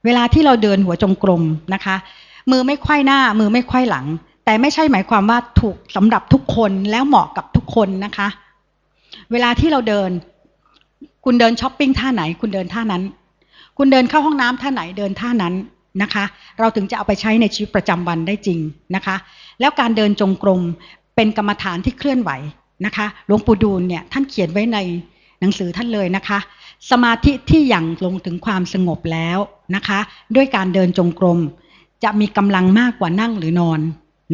เวลาที่เราเดินหัวจงกรมนะคะมือไม่ไขว้หน้ามือไม่ไขว้หลังแต่ไม่ใช่หมายความว่าถูกสำหรับทุกคนแล้วเหมาะกับทุกคนนะคะเวลาที่เราเดินคุณเดินช้อปปิ้งท่าไหนคุณเดินท่านั้นคุณเดินเข้าห้องน้ำท่าไหนเดินท่านั้นนะคะเราถึงจะเอาไปใช้ในชีวิตประจำวันได้จริงนะคะแล้วการเดินจงกรมเป็นกรรมฐานที่เคลื่อนไหวนะคะหลวงปู่ดูลเนี่ยท่านเขียนไว้ในหนังสือท่านเลยนะคะสมาธิที่ยังลงถึงความสงบแล้วนะคะด้วยการเดินจงกรมจะมีกำลังมากกว่านั่งหรือนอน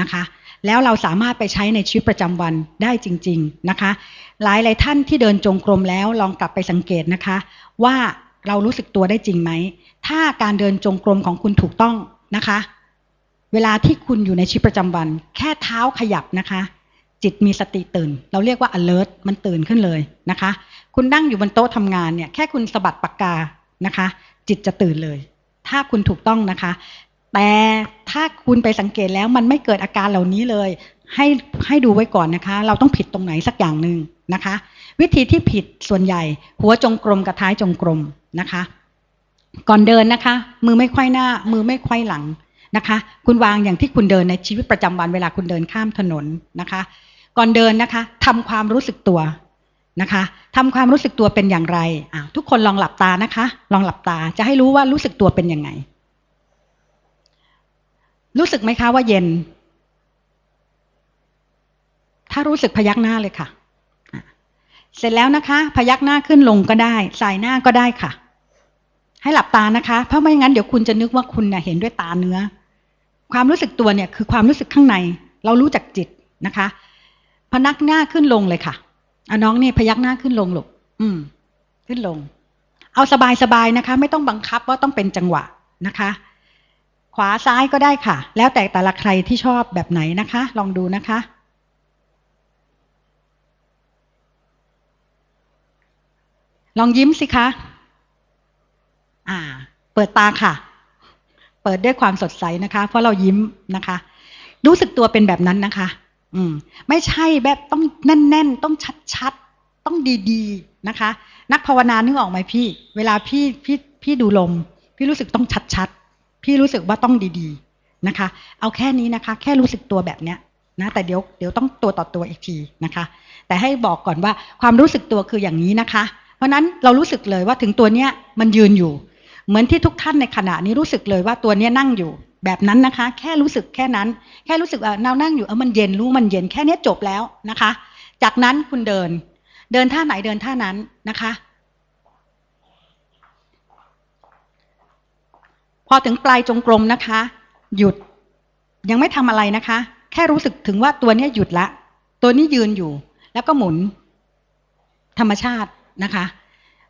นะคะแล้วเราสามารถไปใช้ในชีวิตประจำวันได้จริงๆนะคะหลายท่านที่เดินจงกรมแล้วลองกลับไปสังเกตนะคะว่าเรารู้สึกตัวได้จริงไหมถ้าการเดินจงกรมของคุณถูกต้องนะคะเวลาที่คุณอยู่ในชีวิตประจำวันแค่เท้าขยับนะคะจิตมีสติตื่นเราเรียกว่า alert มันตื่นขึ้นเลยนะคะคุณนั่งอยู่บนโต๊ะทำงานเนี่ยแค่คุณสะบัดปากกานะคะจิตจะตื่นเลยถ้าคุณถูกต้องนะคะแต่ถ้าคุณไปสังเกตแล้วมันไม่เกิดอาการเหล่านี้เลยให้ดูไว้ก่อนนะคะเราต้องผิดตรงไหนสักอย่างหนึ่งนะคะวิธีที่ผิดส่วนใหญ่หัวจงกรมกับท้ายจงกรมนะคะก่อนเดินนะคะมือไม่ไขว้หน้ามือไม่ไขว้หลังนะคะคุณวางอย่างที่คุณเดินในชีวิตประจำวันเวลาคุณเดินข้ามถนนนะคะก่อนเดินนะคะทำความรู้สึกตัวนะคะทำความรู้สึกตัวเป็นอย่างไรทุกคนลองหลับตานะคะลองหลับตาจะให้รู้ว่ารู้สึกตัวเป็นยังไงรู้สึกไหมคะว่าเย็นถ้ารู้สึกพยักหน้าเลยค่ะเสร็จแล้วนะคะพยักหน้าขึ้นลงก็ได้สายหน้าก็ได้ค่ะให้หลับตานะคะเพราะไม่งั้นเดี๋ยวคุณจะนึกว่าคุณเห็นด้วยตาเนื้อความรู้สึกตัวเนี่ยคือความรู้สึกข้างในเรารู้จักจิตนะคะพยักหน้าขึ้นลงเลยค่ะน้องนี่พยักหน้าขึ้นลงลูกขึ้นลงเอาสบายๆนะคะไม่ต้องบังคับว่าต้องเป็นจังหวะนะคะขวาซ้ายก็ได้ค่ะแล้วแต่ละใครที่ชอบแบบไหนนะคะลองดูนะคะลองยิ้มสิคะเปิดตาค่ะเปิดด้วยความสดใสนะคะเพราะเรายิ้มนะคะรู้สึกตัวเป็นแบบนั้นนะคะไม่ใช่แบบต้องแน่นๆต้องชัดๆต้องดีๆนะคะนักภาวนานึกออกไหมพี่เวลาพี่ดูลมพี่รู้สึกต้องชัดๆพี่รู้สึกว่าต้องดีๆนะคะเอาแค่นี้นะคะแค่รู้สึกตัวแบบเนี้ยนะแต่เดี๋ยวต้องตัวต่อตัวอีกทีนะคะแต่ให้บอกก่อนว่าความรู้สึกตัวคืออย่างนี้นะคะเพราะนั้นเรารู้สึกเลยว่าถึงตัวเนี้ยมันยืนอยู่เหมือนที่ทุกท่านในขณะนี้รู้สึกเลยว่าตัวเนี้ยนั่งอยู่แบบนั้นนะคะแค่รู้สึกแค่นั้นแค่รู้สึกเรานั่งอยู่มันเย็นรู้มันเย็นแค่นี้จบแล้วนะคะจากนั้นคุณเดินท่าไหนเดินท่านั้นนะคะพอถึงปลายจงกรมนะคะหยุดยังไม่ทำอะไรนะคะแค่รู้สึกถึงว่าตัวนี้หยุดละตัวนี้ยืนอยู่แล้วก็หมุนธรรมชาตินะคะ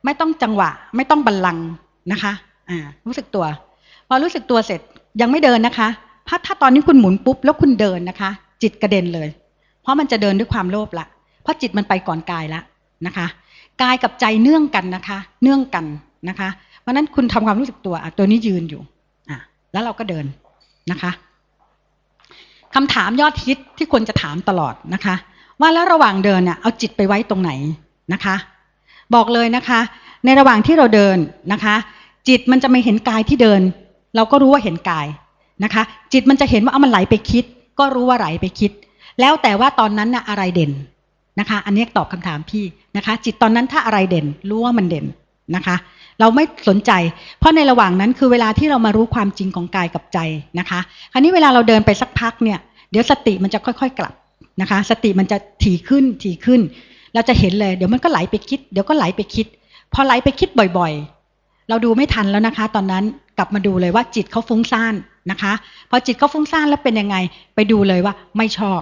ไม่ต้องจังหวะไม่ต้องบัลลังก์นะคะรู้สึกตัวพอรู้สึกตัวเสร็จยังไม่เดินนะคะถ้าตอนนี้คุณหมุนปุ๊บแล้วคุณเดินนะคะจิตกระเด็นเลยเพราะมันจะเดินด้วยความโลภละเพราะจิตมันไปก่อนกายแล้วนะคะกายกับใจเนื่องกันนะคะเนื่องกันนะคะเพราะนั้นคุณทำความรู้สึกตัวตัวนี้ยืนอยู่แล้วเราก็เดินนะคะคำถามยอดฮิตที่คนจะถามตลอดนะคะว่าแล้วระหว่างเดินเอาจิตไปไว้ตรงไหนนะคะบอกเลยนะคะในระหว่างที่เราเดินนะคะจิตมันจะไม่เห็นกายที่เดินเราก็รู้ว่าเห็นกายนะคะจิตมันจะเห็นว่ามันไหลไปคิดก็รู้ว่าไหลไปคิดแล้วแต่ว่าตอนนั้นอะไรเด่นนะคะอันนี้ตอบคำถามพี่นะคะจิตตอนนั้นถ้าอะไรเด่นรู้ว่ามันเด่นนะคะเราไม่สนใจเพราะในระหว่างนั้นคือเวลาที่เรามารู้ความจริงของกายกับใจนะคะคราวนี้เวลาเราเดินไปสักพักเนี่ยเดี๋ยวสติมันจะค่อยๆกลับนะคะสติมันจะถี่ขึ้นเราจะเห็นเลยเดี๋ยวมันก็ไหลไปคิดเดี๋ยวก็ไหลไปคิดพอไหลไปคิดบ่อยๆเราดูไม่ทันแล้วนะคะตอนนั้นกลับมาดูเลยว่าจิตเขาฟุ้งซ่านนะคะพอจิตเขาฟุ้งซ่านแล้วเป็นยังไงไปดูเลยว่าไม่ชอบ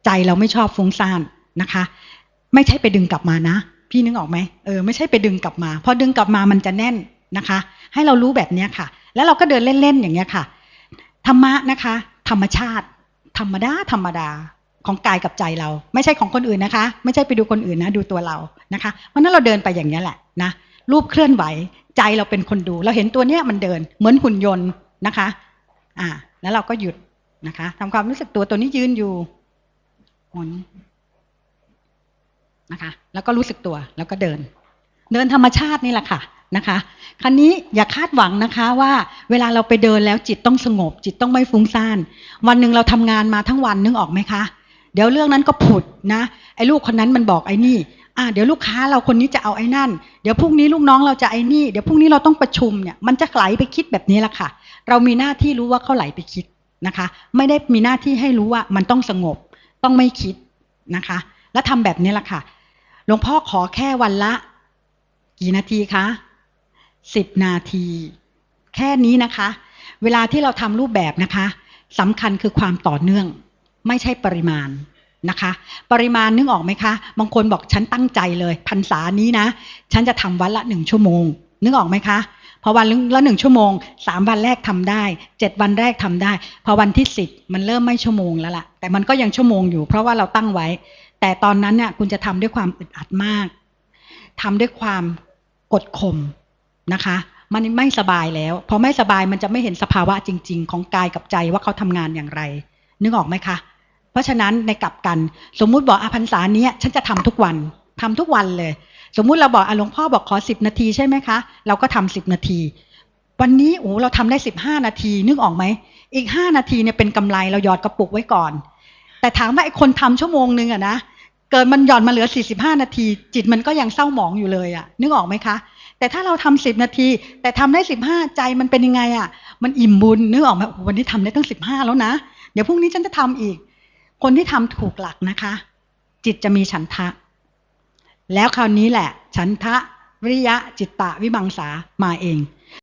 ใจเราไม่ชอบฟุ้งซ่านนะคะไม่ใช่ไปดึงกลับมานะพี่นึกออกไหมไม่ใช่ไปดึงกลับมาพอดึงกลับมามันจะแน่นนะคะให้เรารู้แบบนี้ค่ะแล้วเราก็เดินเล่นๆอย่างเงี้ยค่ะธรรมะนะคะธรรมชาติธรรมดาของกายกับใจเราไม่ใช่ของคนอื่นนะคะไม่ใช่ไปดูคนอื่นนะดูตัวเรานะคะเพราะนั้นเราเดินไปอย่างนี้แหละนะรูปเคลื่อนไหวใจเราเป็นคนดูเราเห็นตัวเนี้ยมันเดินเหมือนหุ่นยนต์นะคะแล้วเราก็หยุดนะคะทำความรู้สึกตัวนี้ยืนอยู่หมุนนะคะแล้วก็รู้สึกตัวแล้วก็เดินธรรมชาตินี่แหละค่ะ นะคะคราวนี้อย่าคาดหวังนะคะว่าเวลาเราไปเดินแล้วจิตต้องสงบจิตต้องไม่ฟุ้งซ่านวันหนึ่งเราทำงานมาทั้งวันนึกออกไหมคะเดี๋ยวเรื่องนั้นก็ผุดนะไอ้ลูกคนนั้นมันบอกไอ้นี่เดี๋ยวลูกค้าเราคนนี้จะเอาไอ้นั่นเดี๋ยวพรุ่งนี้ลูกน้องเราจะไอ้นี่เดี๋ยวพรุ่งนี้เราต้องประชุมเนี่ยมันจะไหลไปคิดแบบนี้แหละค่ะเรามีหน้าที่รู้ว่าเขาไหลไปคิดนะคะไม่ได้มีหน้าที่ให้รู้ว่ามันต้องสงบต้องไม่คิดนะคะแล้วทำแบบนี้แหละค่ะหลวงพ่อขอแค่วันละกี่นาทีคะ10 นาทีแค่นี้นะคะเวลาที่เราทำรูปแบบนะคะสำคัญคือความต่อเนื่องไม่ใช่ปริมาณนะคะปริมาณนึกออกไหมคะบางคนบอกฉันตั้งใจเลยพรรษานี้นะฉันจะทำวันละ1 ชั่วโมงนึกออกไหมคะพอวันละ1 ชั่วโมง3 วันแรกทำได้7 วันแรกทำได้พอวันที่10มันเริ่มไม่ชั่วโมงแล้วล่ะแต่มันก็ยังชั่วโมงอยู่เพราะว่าเราตั้งไว้แต่ตอนนั้นเนี่ยคุณจะทำด้วยความอึดอัดมากทำด้วยความกดข่มนะคะมันไม่สบายแล้วพอไม่สบายมันจะไม่เห็นสภาวะจริงๆของกายกับใจว่าเขาทำงานอย่างไรนึกออกไหมคะเพราะฉะนั้นในกลับกันสมมุติบอกพรรษานี้ฉันจะทำทุกวันเลยสมมุติเราบอกหลวงพ่อบอกขอ10 นาทีใช่ไหมคะเราก็ทำ10 นาทีวันนี้เราทำได้15 นาทีนึกออกไหมอีก5 นาทีเนี่ยเป็นกำไรเราหยอดกระปุกไว้ก่อนแต่ถามว่าไอ้คนทำชั่วโมงนึงนะเกิดมันหย่อนมาเหลือ45 นาทีจิตมันก็ยังเศร้าหมองอยู่เลยนึกออกไหมคะแต่ถ้าเราทำ10 นาทีแต่ทำได้15ใจมันเป็นยังไงมันอิ่มบุญนึกออกไหมวันนี้ทำได้ตั้ง15แล้วนะเดี๋ยวพรุ่งนี้ฉันจะทำอีกคนที่ทำถูกหลักนะคะจิตจะมีฉันทะแล้วคราวนี้แหละฉันทะวิริยะจิตตะวิมังสามาเอง